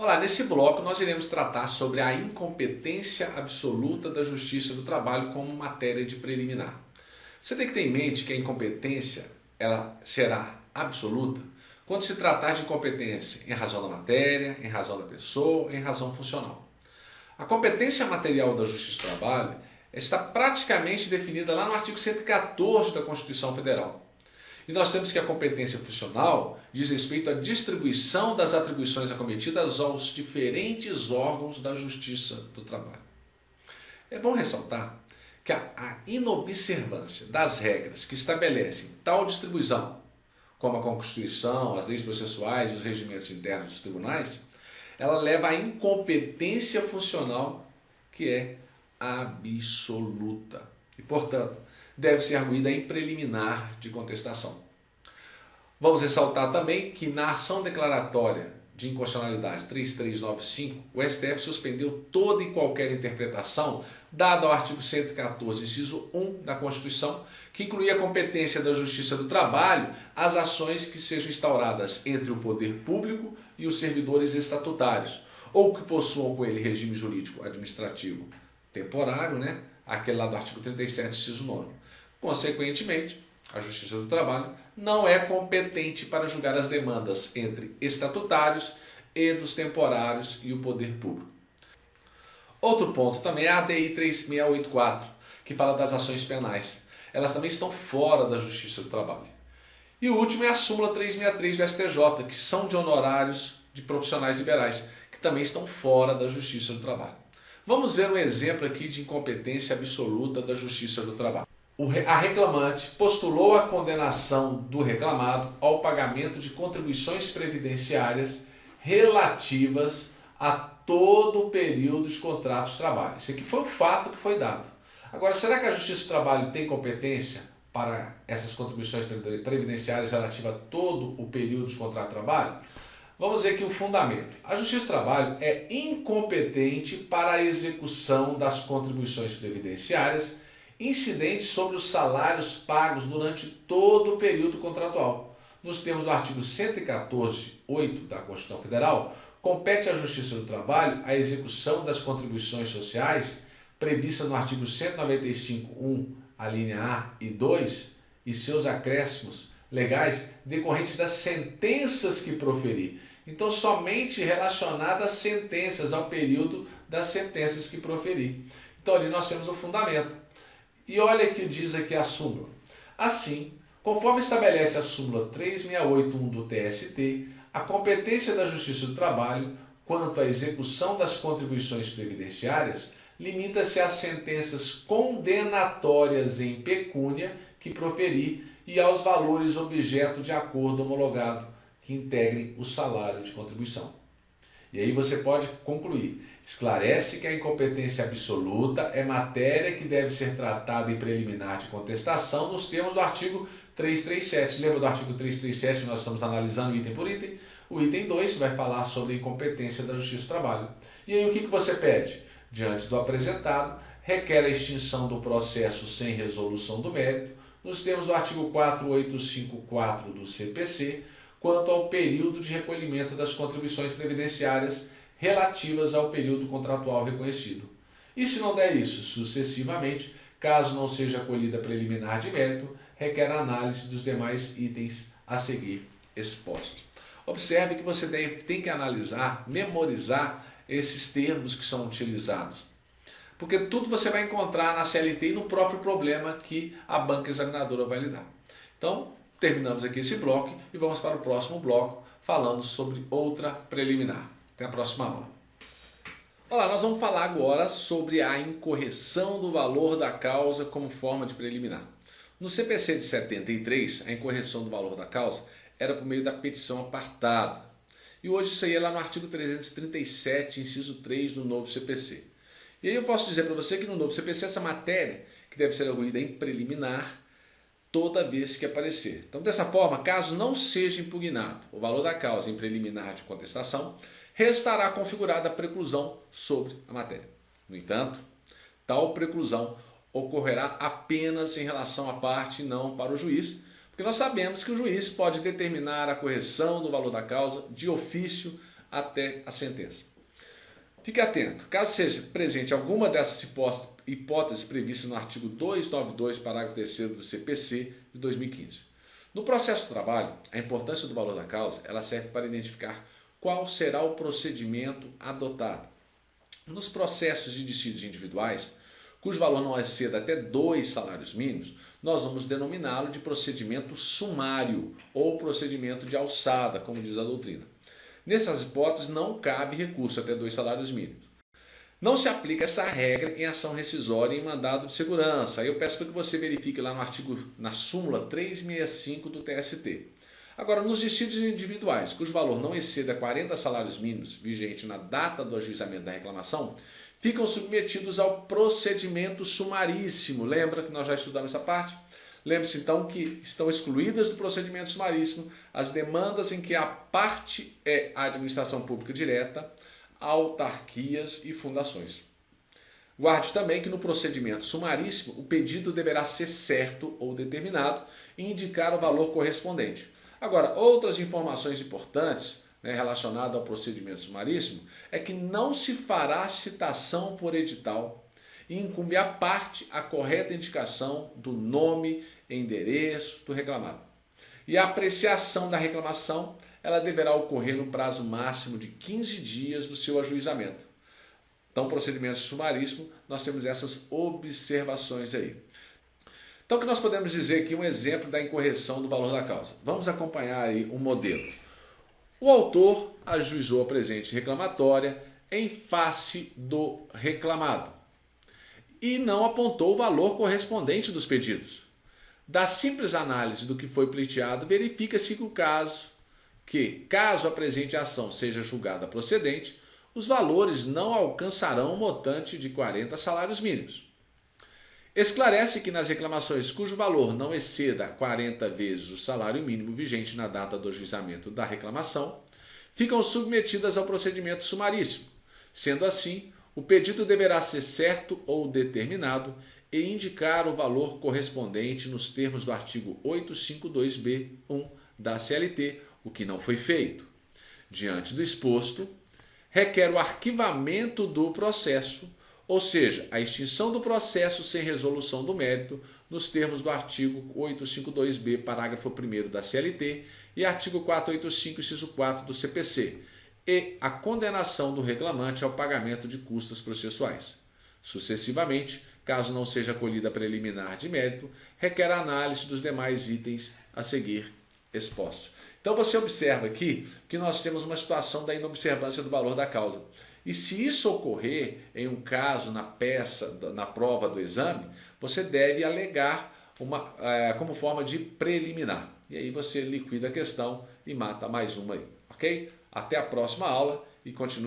Olá, nesse bloco nós iremos tratar sobre a incompetência absoluta da Justiça do Trabalho como matéria de preliminar. Você tem que ter em mente que a incompetência ela será absoluta quando se tratar de incompetência em razão da matéria, em razão da pessoa, em razão funcional. A competência material da Justiça do Trabalho está praticamente definida lá no artigo 114 da Constituição Federal. E nós temos que a competência funcional diz respeito à distribuição das atribuições acometidas aos diferentes órgãos da Justiça do Trabalho. É bom ressaltar que a inobservância das regras que estabelecem tal distribuição, como a Constituição, as leis processuais e os regimentos internos dos tribunais, ela leva à incompetência funcional que é absoluta. E, portanto, deve ser arguída em preliminar de contestação. Vamos ressaltar também que na ação declaratória de inconstitucionalidade 3395, o STF suspendeu toda e qualquer interpretação dada ao artigo 114, inciso 1 da Constituição, que incluía a competência da Justiça do Trabalho às ações que sejam instauradas entre o poder público e os servidores estatutários, ou que possuam com ele regime jurídico administrativo temporário, aquele lá do artigo 37, inciso 9. Consequentemente, a Justiça do Trabalho não é competente para julgar as demandas entre estatutários e dos temporários e o poder público. Outro ponto também é a ADI 3684, que fala das ações penais. Elas também estão fora da Justiça do Trabalho. E o último é a súmula 363 do STJ, que são de honorários de profissionais liberais, que também estão fora da Justiça do Trabalho. Vamos ver um exemplo aqui de incompetência absoluta da Justiça do Trabalho. A reclamante postulou a condenação do reclamado ao pagamento de contribuições previdenciárias relativas a todo o período de contrato de trabalho. Isso aqui foi um fato que foi dado. Agora, será que a Justiça do Trabalho tem competência para essas contribuições previdenciárias relativas a todo o período de contrato de trabalho? Vamos ver aqui o fundamento. A Justiça do Trabalho é incompetente para a execução das contribuições previdenciárias incidentes sobre os salários pagos durante todo o período contratual. Nos termos do artigo 114.8 da Constituição Federal, compete à Justiça do Trabalho a execução das contribuições sociais previstas no artigo 195.1, a linha A e 2, e seus acréscimos legais decorrentes das sentenças que proferir. Então, somente relacionadas às sentenças, ao período das sentenças que proferir. Então, ali nós temos o fundamento. E olha o que diz aqui a súmula. Assim, conforme estabelece a súmula 3681 do TST, a competência da Justiça do Trabalho quanto à execução das contribuições previdenciárias limita-se às sentenças condenatórias em pecúnia que proferir e aos valores objeto de acordo homologado que integrem o salário de contribuição. E aí você pode concluir. Esclarece que a incompetência absoluta é matéria que deve ser tratada em preliminar de contestação nos termos do artigo 337. Lembra do artigo 337 que nós estamos analisando item por item? O item 2 vai falar sobre a incompetência da Justiça do Trabalho. E aí o que você pede? Diante do apresentado, requer a extinção do processo sem resolução do mérito, nos termos do artigo 4854 do CPC, quanto ao período de recolhimento das contribuições previdenciárias relativas ao período contratual reconhecido. E se não der isso, sucessivamente, caso não seja acolhida preliminar de mérito, requer análise dos demais itens a seguir expostos. Observe que você tem que analisar, memorizar esses termos que são utilizados. Porque tudo você vai encontrar na CLT e no próprio problema que a banca examinadora vai lhe dar. Então, terminamos aqui esse bloco e vamos para o próximo bloco falando sobre outra preliminar. Até a próxima aula. Olá, nós vamos falar agora sobre a incorreção do valor da causa como forma de preliminar. No CPC de 73, a incorreção do valor da causa era por meio da petição apartada. E hoje isso aí é lá no artigo 337, inciso 3 do novo CPC. E aí eu posso dizer para você que no novo CPC essa matéria, que deve ser arguída em preliminar, toda vez que aparecer. Então, dessa forma, caso não seja impugnado o valor da causa em preliminar de contestação, restará configurada a preclusão sobre a matéria. No entanto, tal preclusão ocorrerá apenas em relação à parte e não para o juiz, porque nós sabemos que o juiz pode determinar a correção do valor da causa de ofício até a sentença. Fique atento, caso seja presente alguma dessas hipóteses previstas no artigo 292, parágrafo 3º do CPC de 2015. No processo do trabalho, a importância do valor da causa ela serve para identificar qual será o procedimento adotado. Nos processos de dissídios individuais, cujo valor não exceda até 2 salários mínimos, nós vamos denominá-lo de procedimento sumário ou procedimento de alçada, como diz a doutrina. Nessas hipóteses, não cabe recurso até 2 salários mínimos. Não se aplica essa regra em ação rescisória e em mandado de segurança. Aí eu peço para que você verifique lá no artigo, na súmula 365 do TST. Agora, nos dissídios individuais, cujo valor não exceda 40 salários mínimos, vigente na data do ajuizamento da reclamação, ficam submetidos ao procedimento sumaríssimo. Lembra que nós já estudamos essa parte? Lembre-se então que estão excluídas do procedimento sumaríssimo as demandas em que a parte é a administração pública direta, autarquias e fundações. Guarde também que no procedimento sumaríssimo o pedido deverá ser certo ou determinado e indicar o valor correspondente. Agora, outras informações importantes relacionadas ao procedimento sumaríssimo é que não se fará citação por edital e incumbe à parte a correta indicação do nome e endereço do reclamado. E a apreciação da reclamação ela deverá ocorrer no prazo máximo de 15 dias do seu ajuizamento. Então, procedimento sumaríssimo, nós temos essas observações aí. Então, o que nós podemos dizer aqui, um exemplo da incorreção do valor da causa. Vamos acompanhar aí um modelo. O autor ajuizou a presente reclamatória em face do reclamado e não apontou o valor correspondente dos pedidos. Da simples análise do que foi pleiteado, verifica-se que, caso a presente ação seja julgada procedente, os valores não alcançarão o montante de 40 salários mínimos. Esclarece que nas reclamações cujo valor não exceda 40 vezes o salário mínimo vigente na data do ajuizamento da reclamação, ficam submetidas ao procedimento sumaríssimo. Sendo assim, o pedido deverá ser certo ou determinado e indicar o valor correspondente nos termos do artigo 852b(1) da CLT, o que não foi feito. Diante do exposto, requer o arquivamento do processo, ou seja, a extinção do processo sem resolução do mérito, nos termos do artigo 852b, parágrafo 1º da CLT e artigo 485, inciso 4 do CPC, e a condenação do reclamante ao pagamento de custas processuais. Sucessivamente, caso não seja acolhida a preliminar de mérito, requer a análise dos demais itens a seguir expostos. Então você observa aqui que nós temos uma situação da inobservância do valor da causa. E se isso ocorrer em um caso na peça, na prova do exame, você deve alegar como forma de preliminar. E aí você liquida a questão e mata mais uma aí, ok? Até a próxima aula e continue.